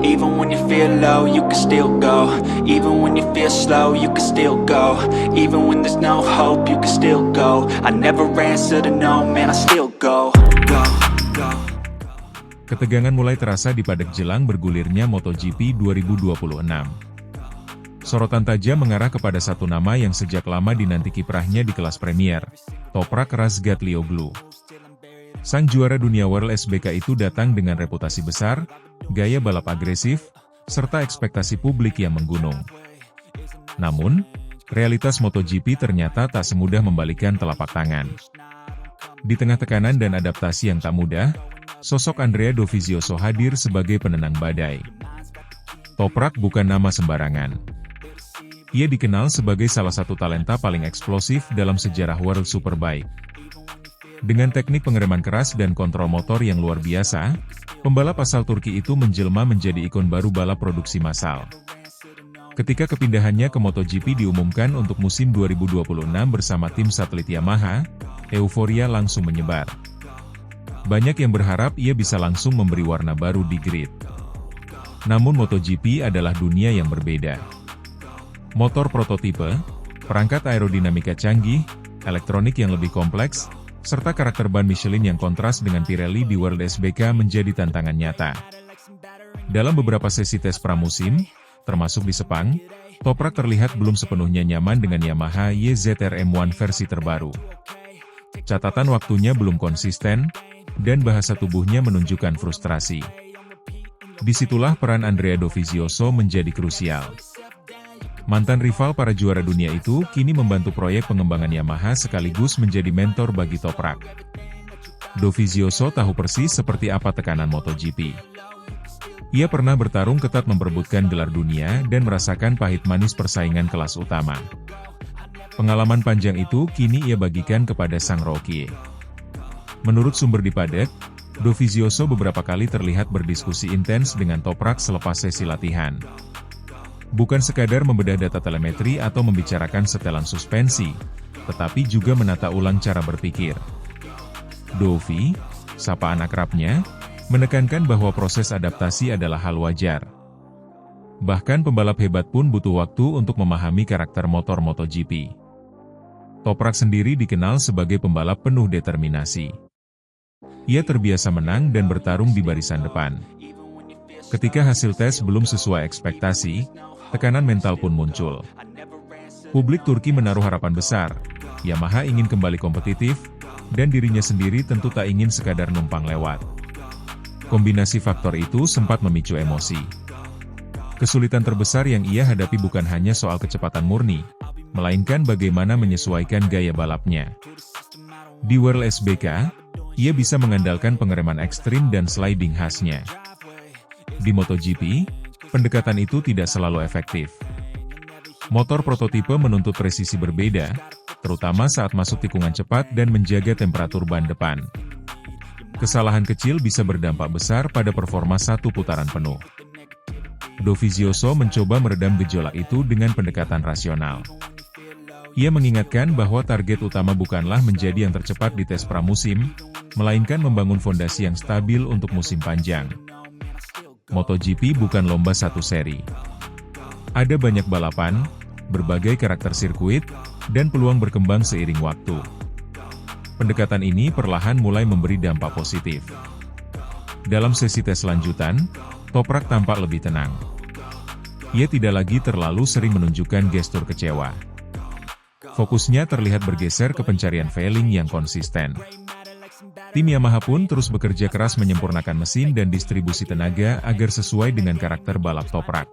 Even when you feel low, you can still go. Even when you feel slow, you can still go. Even when there's no hope, you can still go. I never answer to no, man, I still go. Ketegangan mulai terasa di padang jelang bergulirnya MotoGP 2026. Sorotan tajam mengarah kepada satu nama yang sejak lama dinanti kiprahnya di kelas Premier, Toprak Razgatlioglu. Sang juara dunia World SBK itu datang dengan reputasi besar, gaya balap agresif, serta ekspektasi publik yang menggunung. Namun, realitas MotoGP ternyata tak semudah membalikan telapak tangan. Di tengah tekanan dan adaptasi yang tak mudah, sosok Andrea Dovizioso hadir sebagai penenang badai. Toprak bukan nama sembarangan. Ia dikenal sebagai salah satu talenta paling eksplosif dalam sejarah World Superbike. Dengan teknik pengereman keras dan kontrol motor yang luar biasa, pembalap asal Turki itu menjelma menjadi ikon baru balap produksi massal. Ketika kepindahannya ke MotoGP diumumkan untuk musim 2026 bersama tim satelit Yamaha, euforia langsung menyebar. Banyak yang berharap ia bisa langsung memberi warna baru di grid. Namun MotoGP adalah dunia yang berbeda. Motor prototipe, perangkat aerodinamika canggih, elektronik yang lebih kompleks, serta karakter ban Michelin yang kontras dengan Pirelli di World SBK menjadi tantangan nyata. Dalam beberapa sesi tes pramusim, termasuk di Sepang, Toprak terlihat belum sepenuhnya nyaman dengan Yamaha YZR-M1 versi terbaru. Catatan waktunya belum konsisten, dan bahasa tubuhnya menunjukkan frustrasi. Disitulah peran Andrea Dovizioso menjadi krusial. Mantan rival para juara dunia itu kini membantu proyek pengembangan Yamaha sekaligus menjadi mentor bagi Toprak. Dovizioso tahu persis seperti apa tekanan MotoGP. Ia pernah bertarung ketat memperebutkan gelar dunia dan merasakan pahit manis persaingan kelas utama. Pengalaman panjang itu kini ia bagikan kepada sang rookie. Menurut sumber di paddock, Dovizioso beberapa kali terlihat berdiskusi intens dengan Toprak selepas sesi latihan. Bukan sekadar membedah data telemetri atau membicarakan setelan suspensi, tetapi juga menata ulang cara berpikir. Dovi, sapaan akrabnya, menekankan bahwa proses adaptasi adalah hal wajar. Bahkan pembalap hebat pun butuh waktu untuk memahami karakter motor MotoGP. Toprak sendiri dikenal sebagai pembalap penuh determinasi. Ia terbiasa menang dan bertarung di barisan depan. Ketika hasil tes belum sesuai ekspektasi, tekanan mental pun muncul. Publik Turki menaruh harapan besar, Yamaha ingin kembali kompetitif, dan dirinya sendiri tentu tak ingin sekadar numpang lewat. Kombinasi faktor itu sempat memicu emosi. Kesulitan terbesar yang ia hadapi bukan hanya soal kecepatan murni, melainkan bagaimana menyesuaikan gaya balapnya. Di World SBK, ia bisa mengandalkan pengereman ekstrim dan sliding khasnya. Di MotoGP, pendekatan itu tidak selalu efektif. Motor prototipe menuntut presisi berbeda, terutama saat masuk tikungan cepat dan menjaga temperatur ban depan. Kesalahan kecil bisa berdampak besar pada performa satu putaran penuh. Dovizioso mencoba meredam gejolak itu dengan pendekatan rasional. Ia mengingatkan bahwa target utama bukanlah menjadi yang tercepat di tes pramusim, melainkan membangun fondasi yang stabil untuk musim panjang. MotoGP bukan lomba satu seri. Ada banyak balapan, berbagai karakter sirkuit, dan peluang berkembang seiring waktu. Pendekatan ini perlahan mulai memberi dampak positif. Dalam sesi tes lanjutan, Toprak tampak lebih tenang. Ia tidak lagi terlalu sering menunjukkan gestur kecewa. Fokusnya terlihat bergeser ke pencarian failing yang konsisten. Tim Yamaha pun terus bekerja keras menyempurnakan mesin dan distribusi tenaga agar sesuai dengan karakter balap Toprak.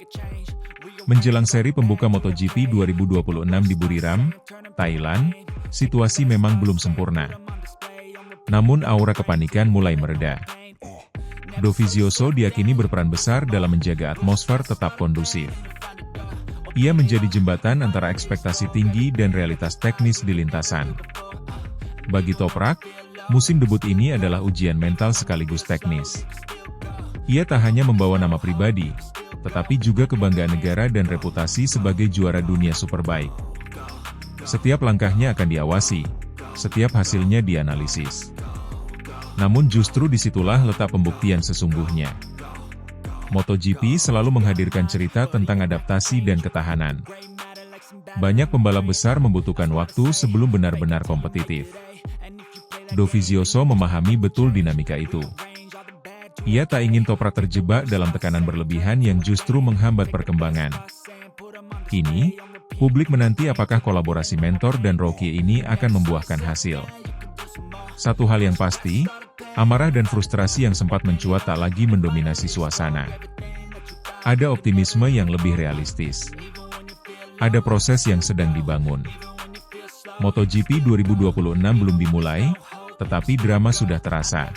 Menjelang seri pembuka MotoGP 2026 di Buriram, Thailand, situasi memang belum sempurna. Namun aura kepanikan mulai mereda. Dovizioso diyakini berperan besar dalam menjaga atmosfer tetap kondusif. Ia menjadi jembatan antara ekspektasi tinggi dan realitas teknis di lintasan. Bagi Toprak, musim debut ini adalah ujian mental sekaligus teknis. Ia tak hanya membawa nama pribadi, tetapi juga kebanggaan negara dan reputasi sebagai juara dunia Superbike. Setiap langkahnya akan diawasi, setiap hasilnya dianalisis. Namun justru disitulah letak pembuktian sesungguhnya. MotoGP selalu menghadirkan cerita tentang adaptasi dan ketahanan. Banyak pembalap besar membutuhkan waktu sebelum benar-benar kompetitif. Dovizioso memahami betul dinamika itu. Ia tak ingin Toprak terjebak dalam tekanan berlebihan yang justru menghambat perkembangan. Kini, publik menanti apakah kolaborasi mentor dan Rocky ini akan membuahkan hasil. Satu hal yang pasti, amarah dan frustrasi yang sempat mencuat tak lagi mendominasi suasana. Ada optimisme yang lebih realistis. Ada proses yang sedang dibangun. MotoGP 2026 belum dimulai, tetapi drama sudah terasa.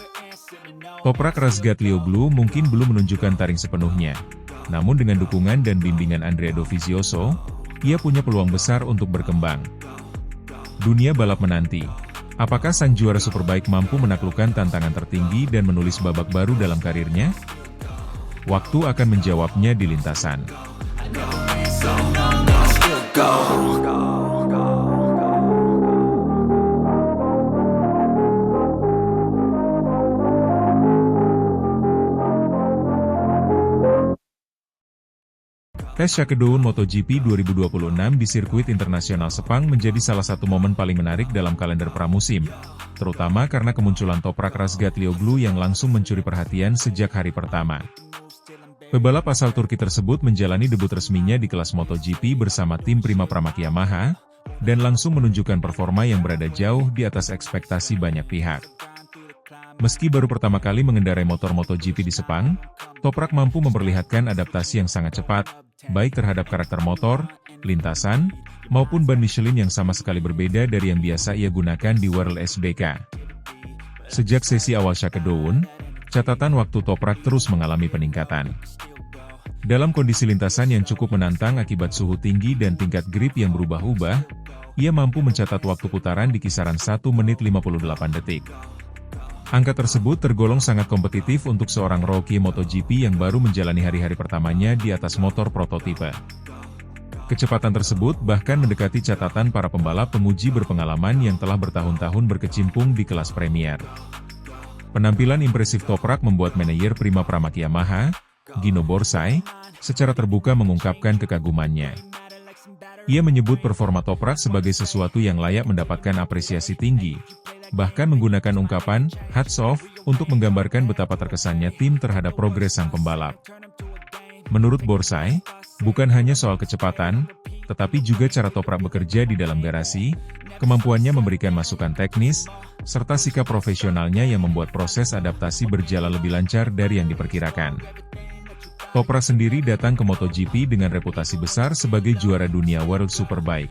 Toprak Razgatlioglu mungkin belum menunjukkan taring sepenuhnya. Namun dengan dukungan dan bimbingan Andrea Dovizioso, ia punya peluang besar untuk berkembang. Dunia balap menanti. Apakah sang juara Superbike mampu menaklukkan tantangan tertinggi dan menulis babak baru dalam karirnya? Waktu akan menjawabnya di lintasan. Tes Shakedown MotoGP 2026 di sirkuit internasional Sepang menjadi salah satu momen paling menarik dalam kalender pramusim, terutama karena kemunculan Toprak Razgatlioglu yang langsung mencuri perhatian sejak hari pertama. Pebalap asal Turki tersebut menjalani debut resminya di kelas MotoGP bersama tim Prima Pramac Yamaha, dan langsung menunjukkan performa yang berada jauh di atas ekspektasi banyak pihak. Meski baru pertama kali mengendarai motor MotoGP di Sepang, Toprak mampu memperlihatkan adaptasi yang sangat cepat, baik terhadap karakter motor, lintasan, maupun ban Michelin yang sama sekali berbeda dari yang biasa ia gunakan di World SBK. Sejak sesi awal Shakedown, catatan waktu Toprak terus mengalami peningkatan. Dalam kondisi lintasan yang cukup menantang akibat suhu tinggi dan tingkat grip yang berubah-ubah, ia mampu mencatat waktu putaran di kisaran 1 menit 58 detik. Angka tersebut tergolong sangat kompetitif untuk seorang rookie MotoGP yang baru menjalani hari-hari pertamanya di atas motor prototipe. Kecepatan tersebut bahkan mendekati catatan para pembalap penguji berpengalaman yang telah bertahun-tahun berkecimpung di kelas Premier. Penampilan impresif Toprak membuat manajer Prima Pramac Yamaha, Gino Borsai, secara terbuka mengungkapkan kekagumannya. Ia menyebut performa Toprak sebagai sesuatu yang layak mendapatkan apresiasi tinggi, bahkan menggunakan ungkapan "hats off" untuk menggambarkan betapa terkesannya tim terhadap progres sang pembalap. Menurut Borsai, bukan hanya soal kecepatan, tetapi juga cara Toprak bekerja di dalam garasi, kemampuannya memberikan masukan teknis, serta sikap profesionalnya yang membuat proses adaptasi berjalan lebih lancar dari yang diperkirakan. Toprak sendiri datang ke MotoGP dengan reputasi besar sebagai juara dunia World Superbike.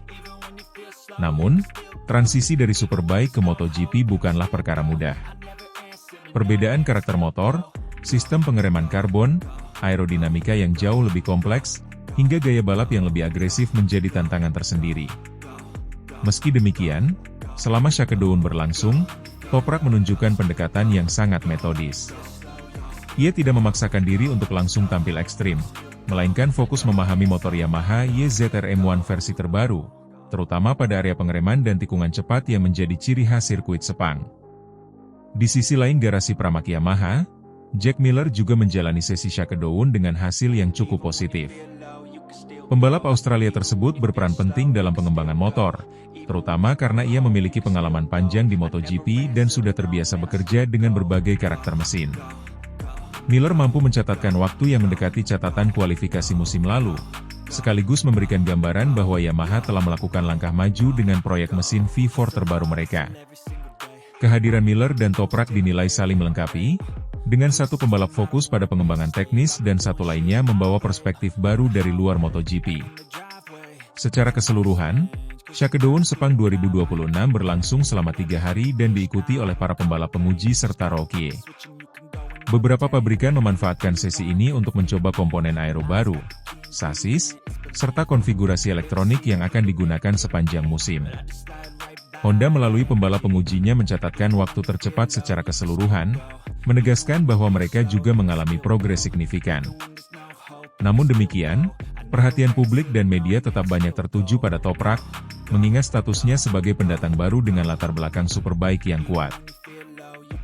Namun, transisi dari Superbike ke MotoGP bukanlah perkara mudah. Perbedaan karakter motor, sistem pengereman karbon, aerodinamika yang jauh lebih kompleks, hingga gaya balap yang lebih agresif menjadi tantangan tersendiri. Meski demikian, selama Shakedown berlangsung, Toprak menunjukkan pendekatan yang sangat metodis. Ia tidak memaksakan diri untuk langsung tampil ekstrim, melainkan fokus memahami motor Yamaha YZR-M1 versi terbaru, terutama pada area pengereman dan tikungan cepat yang menjadi ciri khas sirkuit Sepang. Di sisi lain garasi Pramac Yamaha, Jack Miller juga menjalani sesi Shakedown dengan hasil yang cukup positif. Pembalap Australia tersebut berperan penting dalam pengembangan motor, terutama karena ia memiliki pengalaman panjang di MotoGP dan sudah terbiasa bekerja dengan berbagai karakter mesin. Miller mampu mencatatkan waktu yang mendekati catatan kualifikasi musim lalu, sekaligus memberikan gambaran bahwa Yamaha telah melakukan langkah maju dengan proyek mesin V4 terbaru mereka. Kehadiran Miller dan Toprak dinilai saling melengkapi, dengan satu pembalap fokus pada pengembangan teknis dan satu lainnya membawa perspektif baru dari luar MotoGP. Secara keseluruhan, Shakedown Sepang 2026 berlangsung selama 3 hari dan diikuti oleh para pembalap penguji serta rookie. Beberapa pabrikan memanfaatkan sesi ini untuk mencoba komponen aero baru, sasis, serta konfigurasi elektronik yang akan digunakan sepanjang musim. Honda melalui pembalap pengujinya mencatatkan waktu tercepat secara keseluruhan, menegaskan bahwa mereka juga mengalami progres signifikan. Namun demikian, perhatian publik dan media tetap banyak tertuju pada Toprak, mengingat statusnya sebagai pendatang baru dengan latar belakang Superbike yang kuat.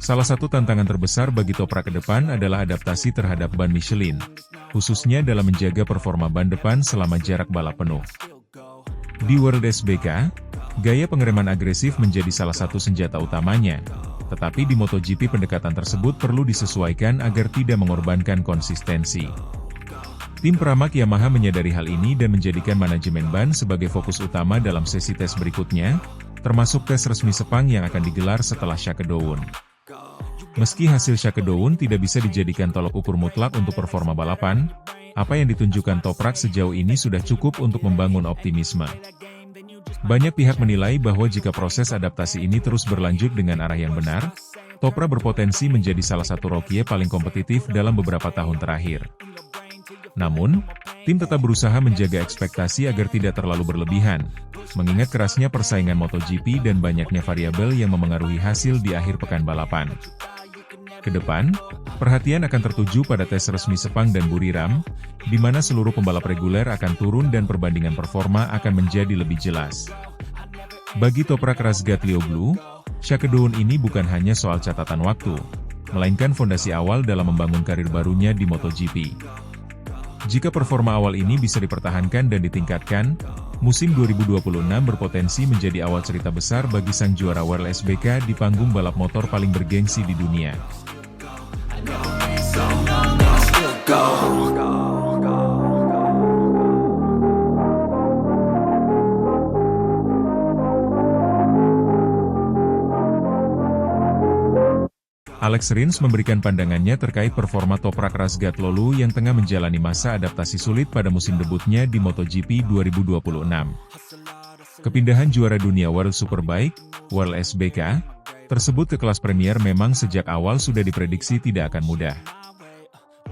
Salah satu tantangan terbesar bagi Toprak ke depan adalah adaptasi terhadap ban Michelin, khususnya dalam menjaga performa ban depan selama jarak balap penuh. Di World SBK, gaya pengereman agresif menjadi salah satu senjata utamanya, tetapi di MotoGP pendekatan tersebut perlu disesuaikan agar tidak mengorbankan konsistensi. Tim peramak Yamaha menyadari hal ini dan menjadikan manajemen ban sebagai fokus utama dalam sesi tes berikutnya, termasuk tes resmi Sepang yang akan digelar setelah Shakedown. Meski hasil Shakedown tidak bisa dijadikan tolok ukur mutlak untuk performa balapan, apa yang ditunjukkan Toprak sejauh ini sudah cukup untuk membangun optimisme. Banyak pihak menilai bahwa jika proses adaptasi ini terus berlanjut dengan arah yang benar, Toprak berpotensi menjadi salah satu rookie paling kompetitif dalam beberapa tahun terakhir. Namun, tim tetap berusaha menjaga ekspektasi agar tidak terlalu berlebihan, mengingat kerasnya persaingan MotoGP dan banyaknya variabel yang memengaruhi hasil di akhir pekan balapan. Kedepan, perhatian akan tertuju pada tes resmi Sepang dan Buriram, di mana seluruh pembalap reguler akan turun dan perbandingan performa akan menjadi lebih jelas. Bagi Toprak Razgatlioglu, Shakedown ini bukan hanya soal catatan waktu, melainkan fondasi awal dalam membangun karir barunya di MotoGP. Jika performa awal ini bisa dipertahankan dan ditingkatkan, musim 2026 berpotensi menjadi awal cerita besar bagi sang juara World SBK di panggung balap motor paling bergengsi di dunia. Alex Rins memberikan pandangannya terkait performa Toprak Razgatlioglu yang tengah menjalani masa adaptasi sulit pada musim debutnya di MotoGP 2026. Kepindahan juara dunia World Superbike, World SBK, tersebut ke kelas Premier memang sejak awal sudah diprediksi tidak akan mudah.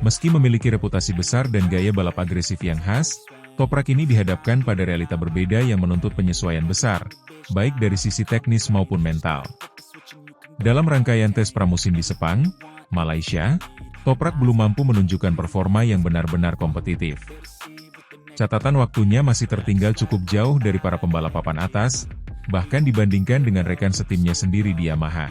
Meski memiliki reputasi besar dan gaya balap agresif yang khas, Toprak ini dihadapkan pada realita berbeda yang menuntut penyesuaian besar, baik dari sisi teknis maupun mental. Dalam rangkaian tes pramusim di Sepang, Malaysia, Toprak belum mampu menunjukkan performa yang benar-benar kompetitif. Catatan waktunya masih tertinggal cukup jauh dari para pembalap papan atas, bahkan dibandingkan dengan rekan setimnya sendiri di Yamaha.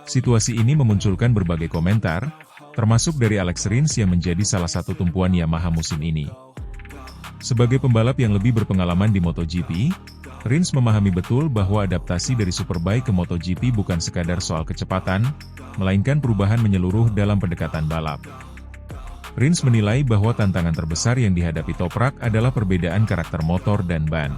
Situasi ini memunculkan berbagai komentar, termasuk dari Alex Rins yang menjadi salah satu tumpuan Yamaha musim ini. Sebagai pembalap yang lebih berpengalaman di MotoGP, Rins memahami betul bahwa adaptasi dari Superbike ke MotoGP bukan sekadar soal kecepatan, melainkan perubahan menyeluruh dalam pendekatan balap. Rins menilai bahwa tantangan terbesar yang dihadapi Toprak adalah perbedaan karakter motor dan ban.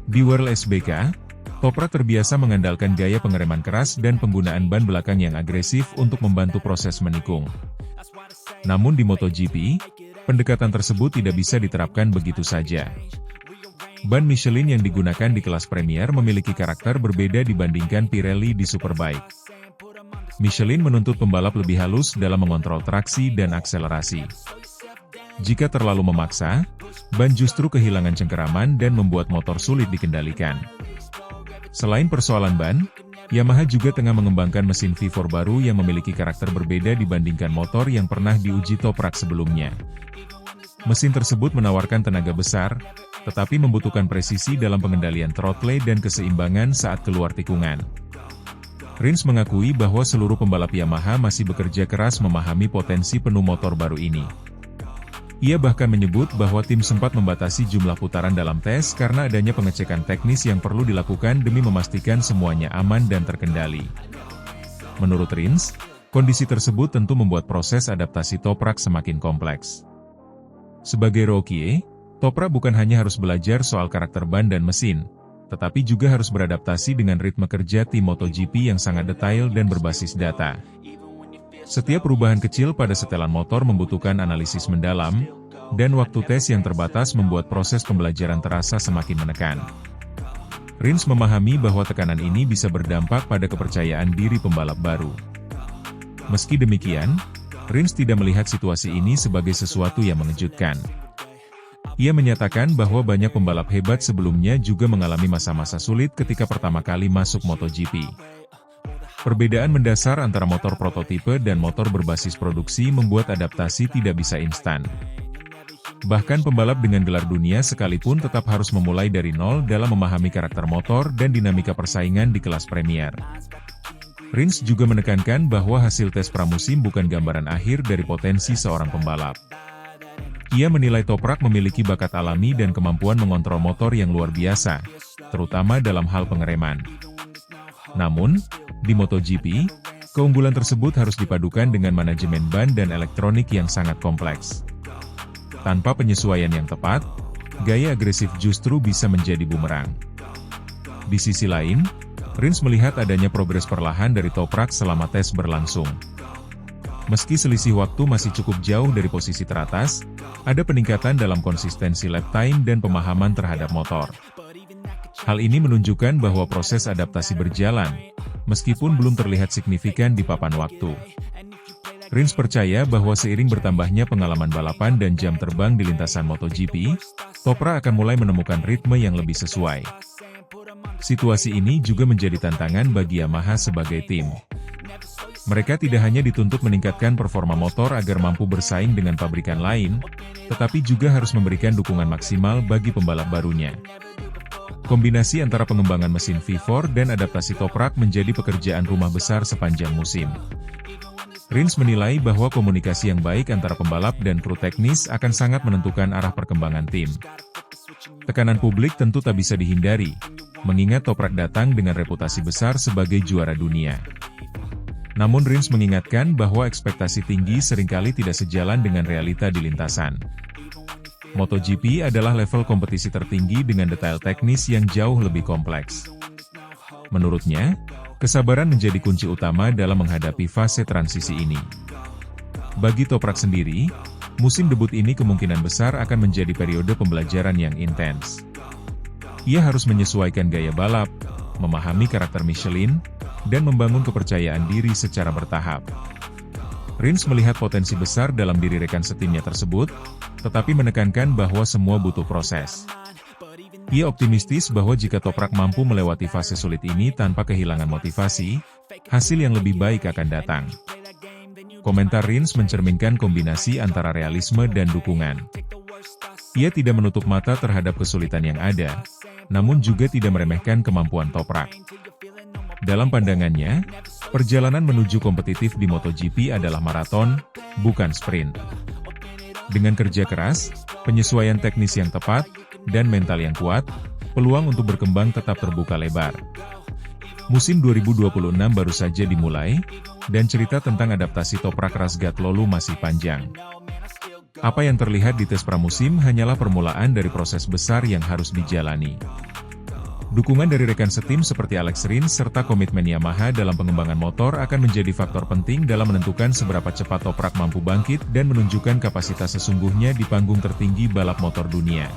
Di World SBK, Toprak terbiasa mengandalkan gaya pengereman keras dan penggunaan ban belakang yang agresif untuk membantu proses menikung. Namun di MotoGP, pendekatan tersebut tidak bisa diterapkan begitu saja. Ban Michelin yang digunakan di kelas Premier memiliki karakter berbeda dibandingkan Pirelli di Superbike. Michelin menuntut pembalap lebih halus dalam mengontrol traksi dan akselerasi. Jika terlalu memaksa, ban justru kehilangan cengkeraman dan membuat motor sulit dikendalikan. Selain persoalan ban, Yamaha juga tengah mengembangkan mesin V4 baru yang memiliki karakter berbeda dibandingkan motor yang pernah diuji Toprak sebelumnya. Mesin tersebut menawarkan tenaga besar, tetapi membutuhkan presisi dalam pengendalian throttle dan keseimbangan saat keluar tikungan. Rins mengakui bahwa seluruh pembalap Yamaha masih bekerja keras memahami potensi penuh motor baru ini. Ia bahkan menyebut bahwa tim sempat membatasi jumlah putaran dalam tes karena adanya pengecekan teknis yang perlu dilakukan demi memastikan semuanya aman dan terkendali. Menurut Rins, kondisi tersebut tentu membuat proses adaptasi Toprak semakin kompleks. Sebagai rookie, Toprak bukan hanya harus belajar soal karakter ban dan mesin, tetapi juga harus beradaptasi dengan ritme kerja tim MotoGP yang sangat detail dan berbasis data. Setiap perubahan kecil pada setelan motor membutuhkan analisis mendalam, dan waktu tes yang terbatas membuat proses pembelajaran terasa semakin menekan. Rins memahami bahwa tekanan ini bisa berdampak pada kepercayaan diri pembalap baru. Meski demikian, Rins tidak melihat situasi ini sebagai sesuatu yang mengejutkan. Ia menyatakan bahwa banyak pembalap hebat sebelumnya juga mengalami masa-masa sulit ketika pertama kali masuk MotoGP. Perbedaan mendasar antara motor prototipe dan motor berbasis produksi membuat adaptasi tidak bisa instan. Bahkan pembalap dengan gelar dunia sekalipun tetap harus memulai dari nol dalam memahami karakter motor dan dinamika persaingan di kelas Premier. Rins juga menekankan bahwa hasil tes pramusim bukan gambaran akhir dari potensi seorang pembalap. Ia menilai Toprak memiliki bakat alami dan kemampuan mengontrol motor yang luar biasa, terutama dalam hal pengereman. Namun, di MotoGP, keunggulan tersebut harus dipadukan dengan manajemen ban dan elektronik yang sangat kompleks. Tanpa penyesuaian yang tepat, gaya agresif justru bisa menjadi bumerang. Di sisi lain, Rins melihat adanya progres perlahan dari Toprak selama tes berlangsung. Meski selisih waktu masih cukup jauh dari posisi teratas, ada peningkatan dalam konsistensi lap time dan pemahaman terhadap motor. Hal ini menunjukkan bahwa proses adaptasi berjalan, meskipun belum terlihat signifikan di papan waktu. Rins percaya bahwa seiring bertambahnya pengalaman balapan dan jam terbang di lintasan MotoGP, Toprak akan mulai menemukan ritme yang lebih sesuai. Situasi ini juga menjadi tantangan bagi Yamaha sebagai tim. Mereka tidak hanya dituntut meningkatkan performa motor agar mampu bersaing dengan pabrikan lain, tetapi juga harus memberikan dukungan maksimal bagi pembalap barunya. Kombinasi antara pengembangan mesin V4 dan adaptasi Toprak menjadi pekerjaan rumah besar sepanjang musim. Rins menilai bahwa komunikasi yang baik antara pembalap dan kru teknis akan sangat menentukan arah perkembangan tim. Tekanan publik tentu tak bisa dihindari, mengingat Toprak datang dengan reputasi besar sebagai juara dunia. Namun Rins mengingatkan bahwa ekspektasi tinggi seringkali tidak sejalan dengan realita di lintasan. MotoGP adalah level kompetisi tertinggi dengan detail teknis yang jauh lebih kompleks. Menurutnya, kesabaran menjadi kunci utama dalam menghadapi fase transisi ini. Bagi Toprak sendiri, musim debut ini kemungkinan besar akan menjadi periode pembelajaran yang intens. Ia harus menyesuaikan gaya balap, memahami karakter Michelin, dan membangun kepercayaan diri secara bertahap. Rins melihat potensi besar dalam diri rekan setimnya tersebut, tetapi menekankan bahwa semua butuh proses. Ia optimistis bahwa jika Toprak mampu melewati fase sulit ini tanpa kehilangan motivasi, hasil yang lebih baik akan datang. Komentar Rins mencerminkan kombinasi antara realisme dan dukungan. Ia tidak menutup mata terhadap kesulitan yang ada, namun juga tidak meremehkan kemampuan Toprak. Dalam pandangannya, perjalanan menuju kompetitif di MotoGP adalah maraton, bukan sprint. Dengan kerja keras, penyesuaian teknis yang tepat, dan mental yang kuat, peluang untuk berkembang tetap terbuka lebar. Musim 2026 baru saja dimulai, dan cerita tentang adaptasi Toprak Razgatlioglu masih panjang. Apa yang terlihat di tes pramusim hanyalah permulaan dari proses besar yang harus dijalani. Dukungan dari rekan setim seperti Alex Rins serta komitmen Yamaha dalam pengembangan motor akan menjadi faktor penting dalam menentukan seberapa cepat Toprak mampu bangkit dan menunjukkan kapasitas sesungguhnya di panggung tertinggi balap motor dunia.